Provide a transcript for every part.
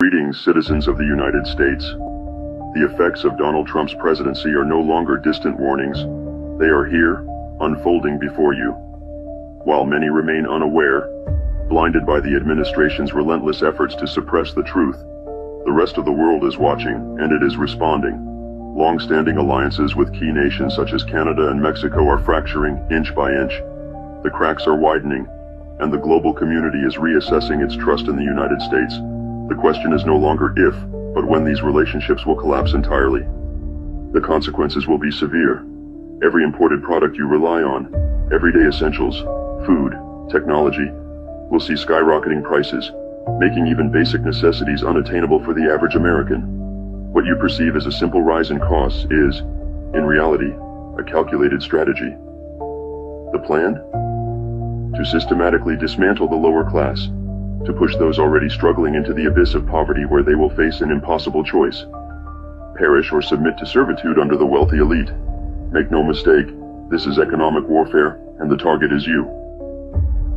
Greetings, citizens of the United States. The effects of Donald Trump's presidency are no longer distant warnings. They are here, unfolding before you. While many remain unaware, blinded by the administration's relentless efforts to suppress the truth, the rest of the world is watching, and it is responding. Long-standing alliances with key nations such as Canada and Mexico are fracturing inch by inch. The cracks are widening, and the global community is reassessing its trust in the United States. The question is no longer if, but when these relationships will collapse entirely. The consequences will be severe. Every imported product you rely on, everyday essentials, food, technology, will see skyrocketing prices, making even basic necessities unattainable for the average American. What you perceive as a simple rise in costs is, in reality, a calculated strategy. The plan? To systematically dismantle the lower class, to push those already struggling into the abyss of poverty where they will face an impossible choice. Perish or submit to servitude under the wealthy elite. Make no mistake, this is economic warfare, and the target is you.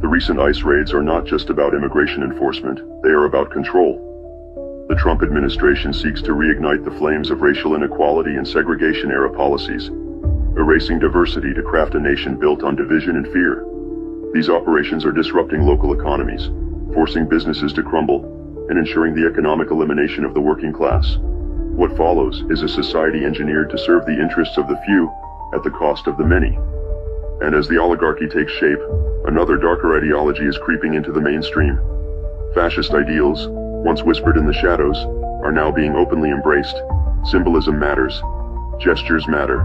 The recent ICE raids are not just about immigration enforcement, they are about control. The Trump administration seeks to reignite the flames of racial inequality and segregation-era policies, erasing diversity to craft a nation built on division and fear. These operations are disrupting local economies, forcing businesses to crumble, and ensuring the economic elimination of the working class. What follows is a society engineered to serve the interests of the few at the cost of the many. And as the oligarchy takes shape, another darker ideology is creeping into the mainstream. Fascist ideals, once whispered in the shadows, are now being openly embraced. Symbolism matters. Gestures matter.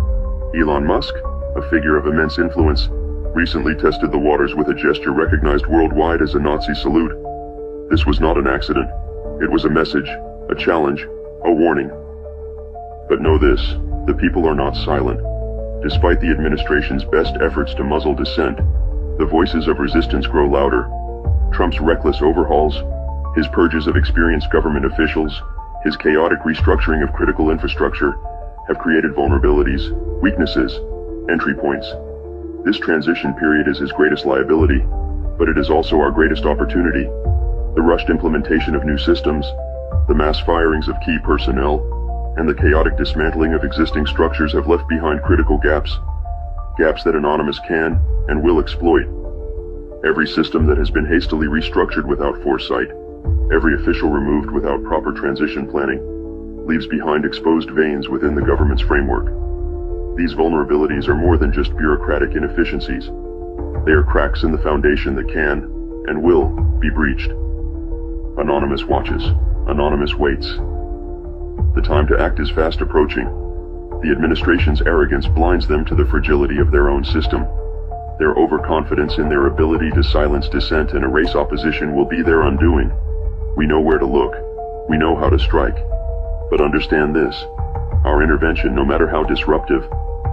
Elon Musk, a figure of immense influence, recently tested the waters with a gesture recognized worldwide as a Nazi salute. This was not an accident. It was a message, a challenge, a warning. But know this, the people are not silent. Despite the administration's best efforts to muzzle dissent, the voices of resistance grow louder. Trump's reckless overhauls, his purges of experienced government officials, his chaotic restructuring of critical infrastructure, have created vulnerabilities, weaknesses, entry points. This transition period is his greatest liability, but it is also our greatest opportunity. The rushed implementation of new systems, the mass firings of key personnel, and the chaotic dismantling of existing structures have left behind critical gaps that Anonymous can and will exploit. Every system that has been hastily restructured without foresight, every official removed without proper transition planning, leaves behind exposed veins within the government's framework. These vulnerabilities are more than just bureaucratic inefficiencies. They are cracks in the foundation that can, and will, be breached. Anonymous watches. Anonymous waits. The time to act is fast approaching. The administration's arrogance blinds them to the fragility of their own system. Their overconfidence in their ability to silence dissent and erase opposition will be their undoing. We know where to look. We know how to strike. But understand this. Our intervention, no matter how disruptive,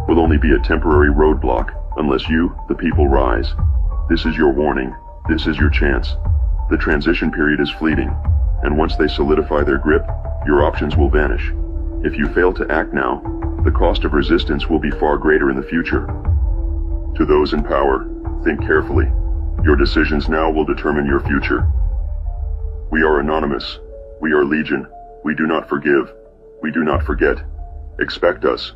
will only be a temporary roadblock unless you, the people, rise. This is your warning. This is your chance. The transition period is fleeting, and once they solidify their grip, your options will vanish. If you fail to act now, the cost of resistance will be far greater in the future. To those in power, think carefully. Your decisions now will determine your future. We are Anonymous. We are Legion. We do not forgive. We do not forget. Expect us.